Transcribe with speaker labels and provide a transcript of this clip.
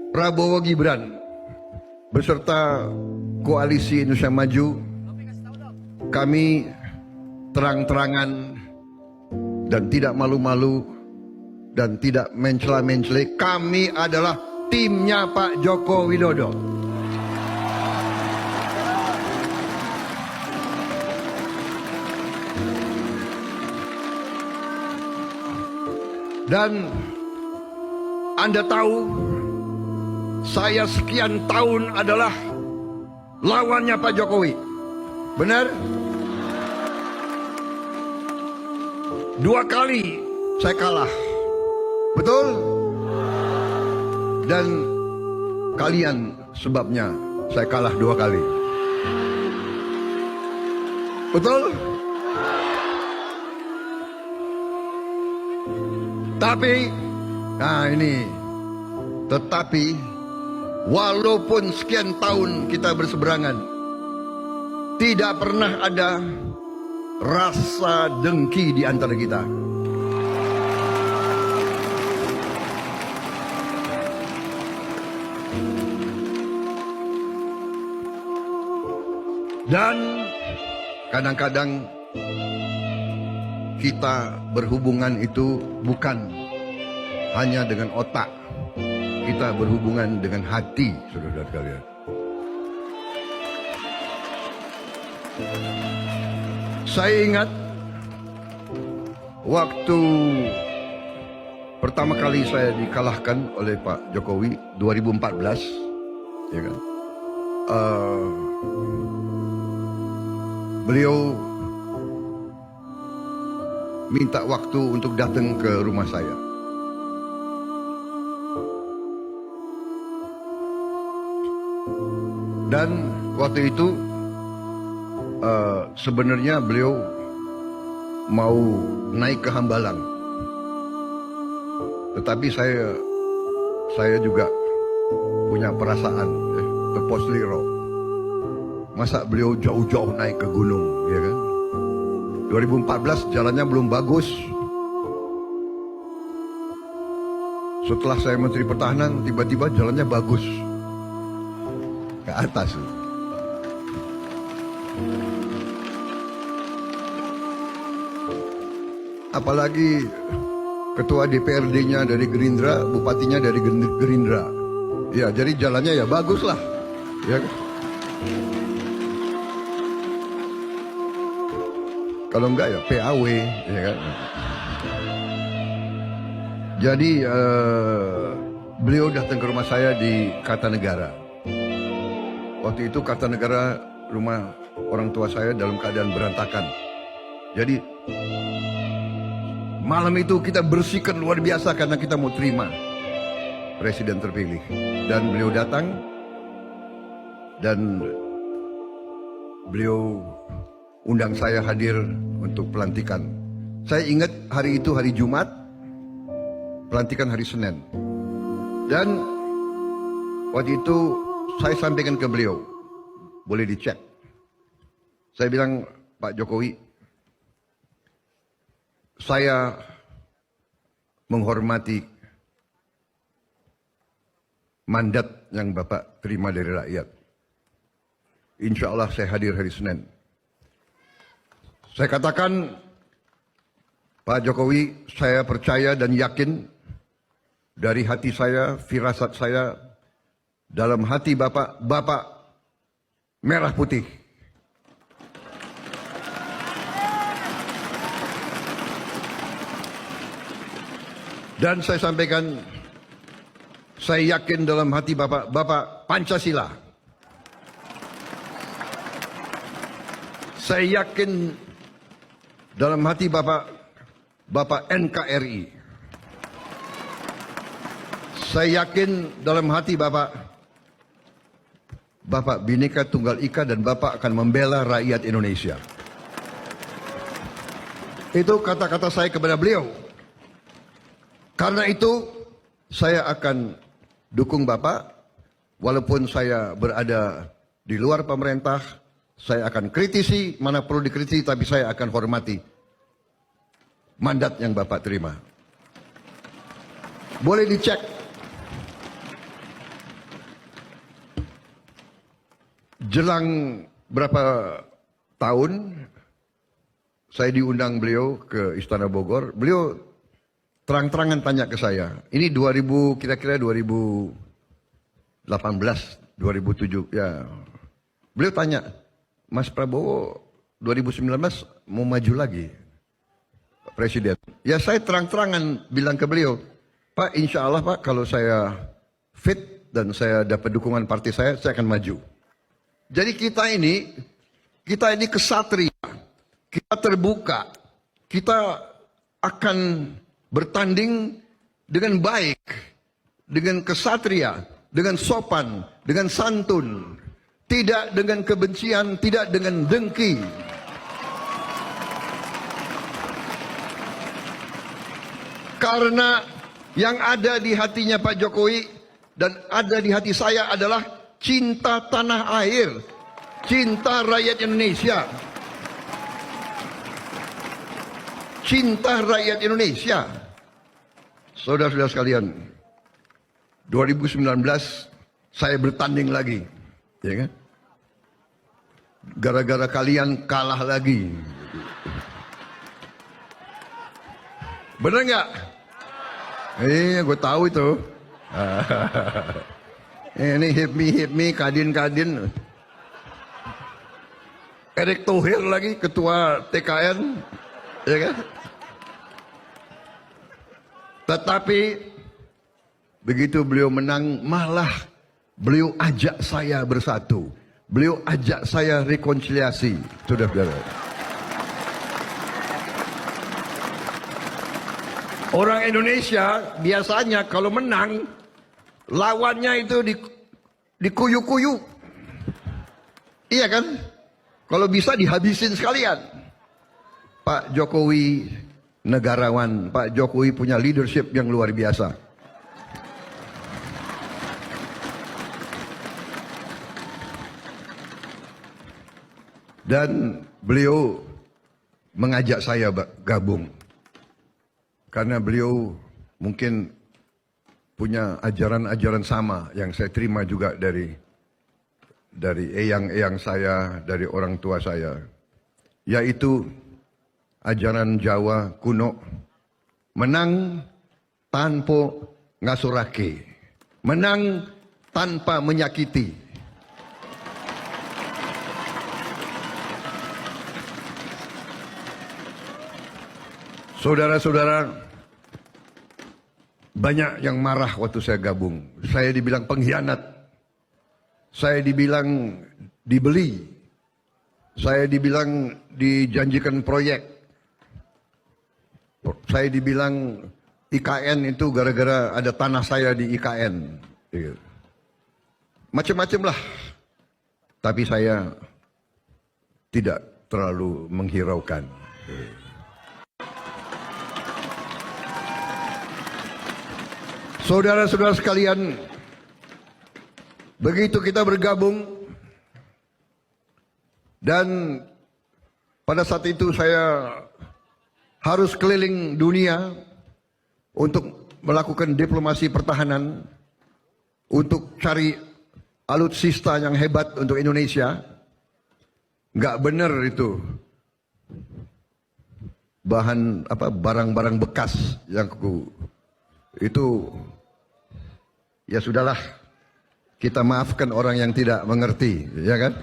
Speaker 1: Prabowo Gibran beserta Koalisi Indonesia Maju, kami terang-terangan dan tidak malu-malu dan tidak mencela-mencela, kami adalah timnya Pak Joko Widodo. Dan Anda tahu, saya sekian tahun adalah lawannya Pak Jokowi. Benar? 2 kali saya kalah. Betul? Dan kalian sebabnya saya kalah 2 kali. Betul? Tapi, tetapi walaupun sekian tahun kita berseberangan, tidak pernah ada rasa dengki di antara kita. Dan kadang-kadang kita berhubungan itu bukan hanya dengan otak, kita berhubungan dengan hati, saudara sekalian. Saya ingat waktu pertama kali saya dikalahkan oleh Pak Jokowi 2014, ya kan? Beliau minta waktu untuk datang ke rumah saya. Dan waktu itu sebenarnya beliau mau naik ke Hambalang. Tetapi saya juga punya perasaan ke Posliro. Masa beliau jauh-jauh naik ke gunung, ya kan? 2014 jalannya belum bagus. Setelah saya Menteri Pertahanan, tiba-tiba jalannya bagus ke atas. Apalagi ketua DPRD-nya dari Gerindra, bupatinya dari Gerindra. Ya, jadi jalannya ya bagus lah. Ya. Kalau enggak ya PAW, ya kan. Jadi beliau datang ke rumah saya di Kartanegara. Waktu itu Kartanegara rumah orang tua saya dalam keadaan berantakan. Jadi malam itu kita bersihkan luar biasa karena kita mau terima presiden terpilih. Dan beliau datang dan beliau undang saya hadir untuk pelantikan. Saya ingat hari itu hari Jumat, pelantikan hari Senin. Dan waktu itu saya sampaikan ke beliau, boleh dicek. Saya bilang, Pak Jokowi, saya menghormati mandat yang Bapak terima dari rakyat. Insya Allah saya hadir hari Senin. Saya katakan, Pak Jokowi, saya percaya dan yakin dari hati saya, firasat saya, dalam hati Bapak, Bapak merah putih. Dan saya sampaikan, saya yakin dalam hati Bapak, Bapak Pancasila. Saya yakin dalam hati Bapak, Bapak NKRI. Saya yakin dalam hati Bapak, Bapak Bhinneka Tunggal Ika dan Bapak akan membela rakyat Indonesia. Itu kata-kata saya kepada beliau. Karena itu saya akan dukung Bapak, walaupun saya berada di luar pemerintah, saya akan kritisi, mana perlu dikritisi, tapi saya akan hormati mandat yang Bapak terima. Boleh dicek jelang berapa tahun saya diundang beliau ke Istana Bogor. Beliau terang-terangan tanya ke saya. Ini 2000 kira-kira 2018, 2007 ya. Beliau tanya, Mas Prabowo 2019 mau maju lagi presiden. Ya saya terang-terangan bilang ke beliau, Pak, insya Allah Pak, kalau saya fit dan saya dapat dukungan partai saya akan maju. Jadi kita ini kesatria, kita terbuka, kita akan bertanding dengan baik, dengan kesatria, dengan sopan, dengan santun, tidak dengan kebencian, tidak dengan dengki. Karena yang ada di hatinya Pak Jokowi dan ada di hati saya adalah cinta tanah air, cinta rakyat Indonesia. Cinta rakyat Indonesia. Saudara-saudara sekalian, 2019 saya bertanding lagi, ya kan? Gara-gara kalian kalah lagi. Bener nggak? Gue tahu itu. Ini hit me, kadin. Erick Thohir lagi, ketua TKN, ya kan? Tetapi begitu beliau menang, malah beliau ajak saya bersatu. Beliau ajak saya rekonsiliasi. Saudara-saudara. Orang Indonesia biasanya kalau menang, lawannya itu dikuyu-kuyu. Iya kan? Kalau bisa dihabisin sekalian. Pak Jokowi negarawan, Pak Jokowi punya leadership yang luar biasa. Dan beliau mengajak saya gabung. Karena beliau mungkin punya ajaran-ajaran sama yang saya terima juga dari eyang-eyang saya, dari orang tua saya. Yaitu ajaran Jawa kuno, menang tanpa ngasurake, menang tanpa menyakiti. Saudara-saudara, banyak yang marah waktu saya gabung. Saya dibilang pengkhianat, saya dibilang dibeli, saya dibilang dijanjikan proyek, saya dibilang IKN itu gara-gara ada tanah saya di IKN. Macam-macam lah. Tapi saya tidak terlalu menghiraukan. Saudara-saudara sekalian, begitu kita bergabung dan pada saat itu saya harus keliling dunia untuk melakukan diplomasi pertahanan, untuk cari alutsista yang hebat untuk Indonesia. Nggak benar itu barang-barang bekas yang itu. Ya sudahlah, kita maafkan orang yang tidak mengerti, ya kan?